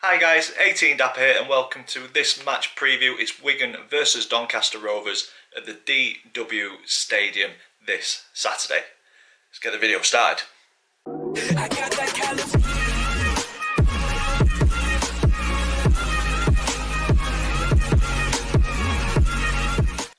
Hi guys, 18 Dapper here and welcome to this match preview. It's Wigan versus Doncaster Rovers at the DW Stadium this Saturday. Let's get the video started.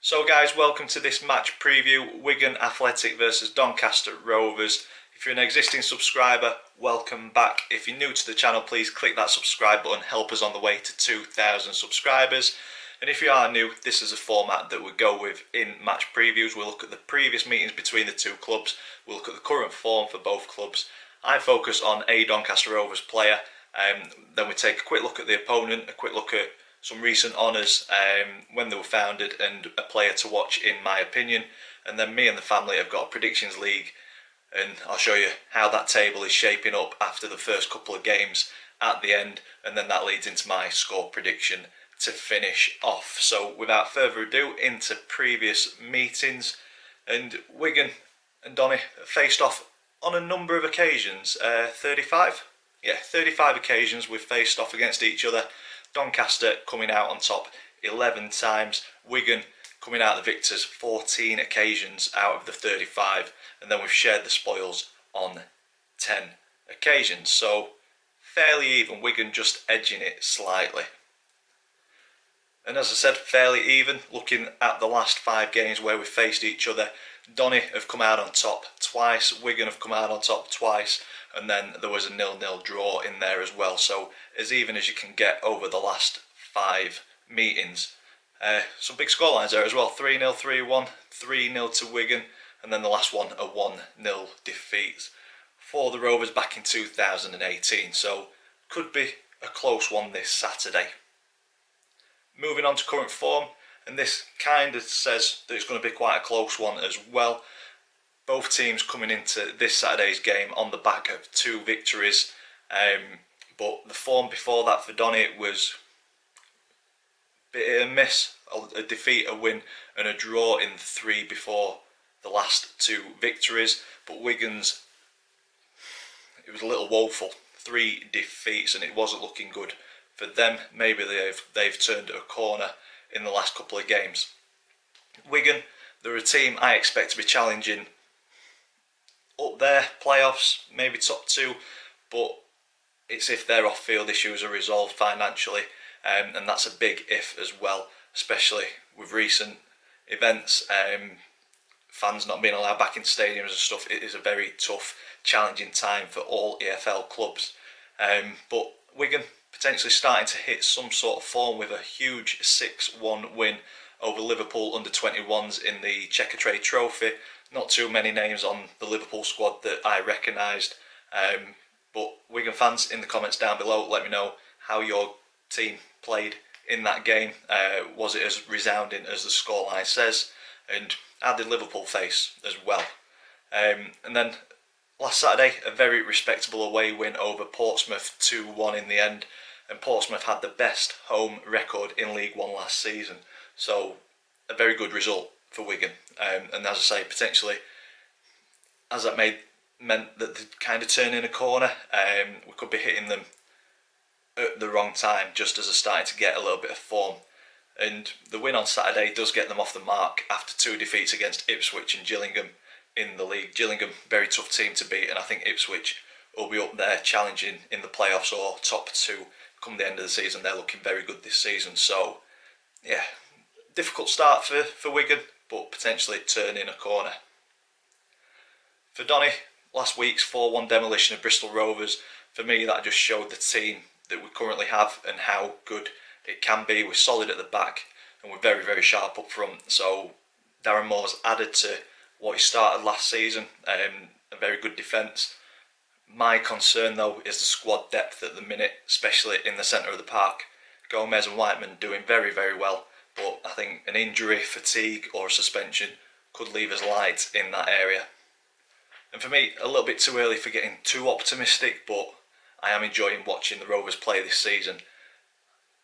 So guys, welcome to this match preview, Wigan Athletic versus Doncaster Rovers. If you're an existing subscriber, welcome back. If you're new to the channel, please click that subscribe button, help us on the way to 2,000 subscribers. And if you are new, this is a format that we go with in match previews. We'll look at the previous meetings between the two clubs, we'll look at the current form for both clubs. I focus on a Doncaster Rovers player, then we take a quick look at the opponent, a quick look at some recent honours, when they were founded, and a player to watch in my opinion. And then me and the family have got a predictions league, and I'll show you how that table is shaping up after the first couple of games at the end, and then that leads into my score prediction to finish off. So without further ado, into previous meetings, and Wigan and Donny faced off on a number of occasions. 35 occasions we've faced off against each other. Doncaster coming out on top 11 times, Wigan coming out the victors 14 occasions out of the 35, and then we've shared the spoils on 10 occasions, so fairly even, Wigan just edging it slightly. And as I said, fairly even, looking at the last 5 games where we've faced each other, Donny have come out on top twice, Wigan have come out on top twice, and then there was a 0-0 draw in there as well, so as even as you can get over the last 5 meetings. Some big scorelines there as well, 3-0, 3-1, 3-0 to Wigan, and then the last one a 1-0 defeat for the Rovers back in 2018, so could be a close one this Saturday. Moving on to current form, and this kind of says that it's going to be quite a close one as well. Both teams coming into this Saturday's game on the back of 2 victories, but the form before that for Donny was a bit hit and miss. A defeat, a win and a draw in 3 before the last 2 victories, but Wigan's, it was a little woeful, 3 defeats, and it wasn't looking good for them. Maybe they've turned a corner in the last couple of games. Wigan, they're a team I expect to be challenging up there, playoffs, maybe top 2, but it's if their off-field issues are resolved financially, and that's a big if as well, especially with recent events, fans not being allowed back in stadiums and stuff. It is a very tough, challenging time for all EFL clubs, but Wigan potentially starting to hit some sort of form with a huge 6-1 win over Liverpool under-21s in the Checkatrade Trophy. Not too many names on the Liverpool squad that I recognised, but Wigan fans, in the comments down below, let me know how your team played in that game. Was it as resounding as the scoreline says, and how did Liverpool face as well? And then last Saturday, a very respectable away win over Portsmouth, 2-1 in the end, and Portsmouth had the best home record in League One last season, so a very good result for Wigan, and as I say, potentially, as that meant that they're kind of turning a corner, we could be hitting them at the wrong time, just as they're starting to get a little bit of form. And the win on Saturday does get them off the mark after 2 defeats against Ipswich and Gillingham in the league. Gillingham, very tough team to beat, and I think Ipswich will be up there challenging in the playoffs or top 2 come the end of the season. They're looking very good this season, so yeah, difficult start for Wigan, but potentially turning a corner. For Donny, last week's 4-1 demolition of Bristol Rovers, for me that just showed the team that we currently have and how good it can be. We're solid at the back and we're very, very sharp up front, so Darren Moore's added to what he started last season, a very good defence. My concern though is the squad depth at the minute, especially in the centre of the park. Gomez and Whiteman doing very, very well, but I think an injury, fatigue or a suspension could leave us light in that area. And for me, a little bit too early for getting too optimistic, but I am enjoying watching the Rovers play this season.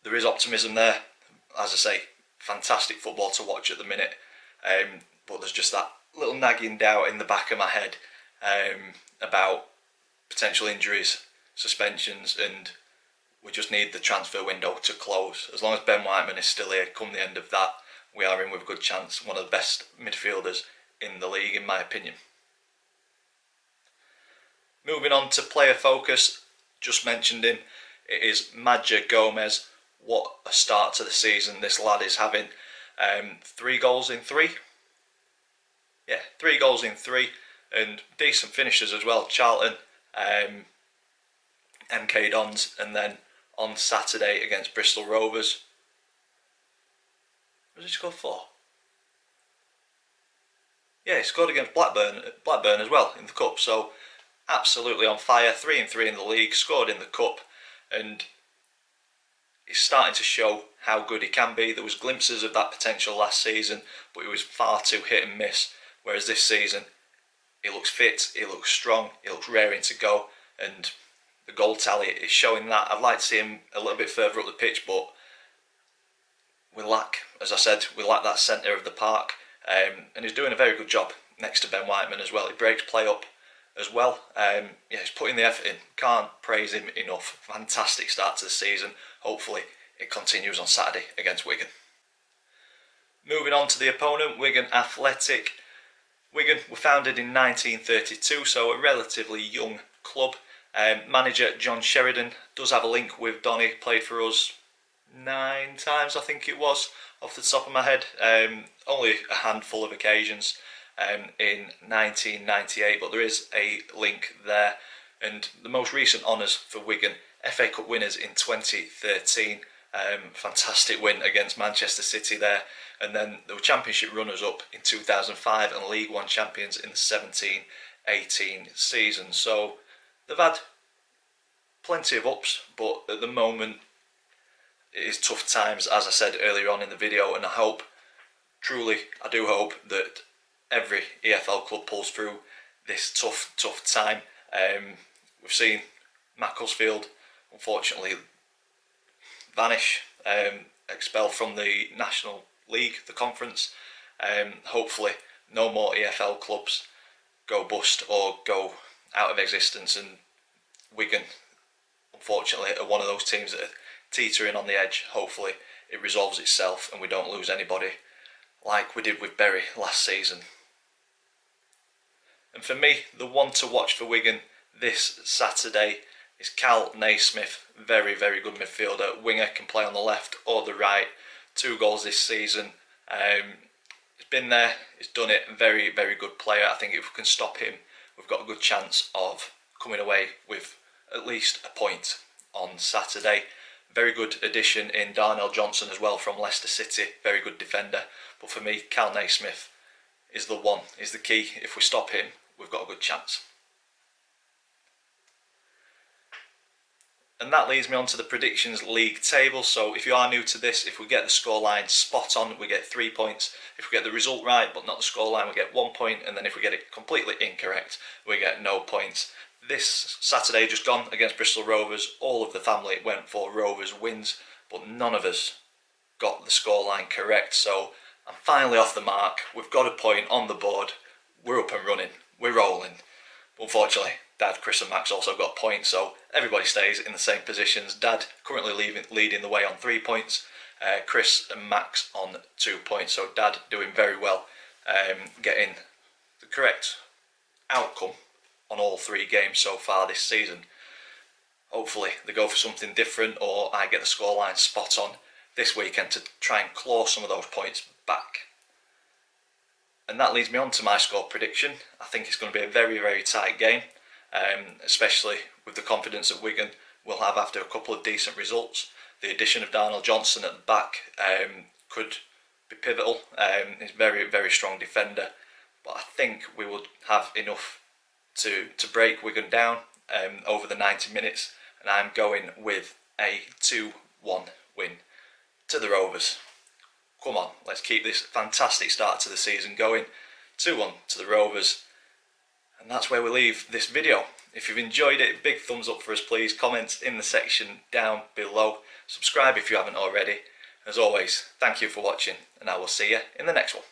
There is optimism there, as I say, fantastic football to watch at the minute, but there's just that little nagging doubt in the back of my head about potential injuries, suspensions, and we just need the transfer window to close. As long as Ben Whiteman is still here, come the end of that, we are in with a good chance. One of the best midfielders in the league, in my opinion. Moving on to player focus, just mentioned him. It is Madja Gomez. What a start to the season this lad is having. 3 goals in 3. Yeah, 3 goals in 3, and decent finishes as well. Charlton, MK Dons, and then on Saturday against Bristol Rovers. What did he score for? Yeah, he scored against Blackburn as well in the cup. So absolutely on fire. 3 in 3 in the league. Scored in the cup, and he's starting to show how good he can be. There was glimpses of that potential last season, but it was far too hit and miss. Whereas this season, he looks fit, he looks strong, he looks raring to go, and the goal tally is showing that. I'd like to see him a little bit further up the pitch, but we lack, as I said, we lack that centre of the park, and he's doing a very good job next to Ben Whiteman as well. He breaks play up as well. Yeah, he's putting the effort in. Can't praise him enough. Fantastic start to the season. Hopefully it continues on Saturday against Wigan. Moving on to the opponent, Wigan Athletic. Wigan were founded in 1932, so a relatively young club. Manager John Sheridan does have a link with Donny, played for us 9 times, I think it was, off the top of my head. Only a handful of occasions in 1998, but there is a link there. And the most recent honours for Wigan, FA Cup winners in 2013. Fantastic win against Manchester City there. And then they were Championship runners-up in 2005 and League One champions in the 17-18 season. So they've had plenty of ups, but at the moment it is tough times, as I said earlier on in the video, and I hope, truly, I do hope that every EFL club pulls through this tough time. We've seen Macclesfield, unfortunately, vanish, expelled from the National League, the conference. Hopefully no more EFL clubs go bust or go out of existence, and Wigan, unfortunately, are one of those teams that are teetering on the edge. Hopefully it resolves itself and we don't lose anybody like we did with Bury last season. And for me, the one to watch for Wigan this Saturday is Cal Naismith. Very, very good midfielder. Winger, can play on the left or the right. 2 goals this season. He's been there, he's done it. Very, very good player. I think if we can stop him, we've got a good chance of coming away with at least a point on Saturday. Very good addition in Darnell Johnson as well from Leicester City. Very good defender. But for me, Cal Naismith is the one, is the key. If we stop him, we've got a good chance. And that leads me on to the predictions league table. So if you are new to this, if we get the scoreline spot on, we get 3 points. If we get the result right but not the scoreline, we get 1 point. And then if we get it completely incorrect, we get no points. This Saturday just gone against Bristol Rovers, all of the family went for Rovers wins, but none of us got the scoreline correct. So I'm finally off the mark. We've got a point on the board. We're up and running. We're rolling. Unfortunately, Dad, Chris and Max also got points, so everybody stays in the same positions. Dad currently leading the way on 3 points, Chris and Max on 2 points. So Dad doing very well, getting the correct outcome on all 3 games so far this season. Hopefully they go for something different, or I get the scoreline spot on this weekend to try and claw some of those points back. And that leads me on to my score prediction. I think it's going to be a very, very tight game. Especially with the confidence that Wigan will have after a couple of decent results. The addition of Darnell Johnson at the back could be pivotal. He's a very, very strong defender, but I think we will have enough to break Wigan down over the 90 minutes, and I'm going with a 2-1 win to the Rovers. Come on, let's keep this fantastic start to the season going. 2-1 to the Rovers. And that's where we leave this video. If you've enjoyed it, big thumbs up for us please. Comment in the section down below. Subscribe if you haven't already. As always, thank you for watching, and I will see you in the next one.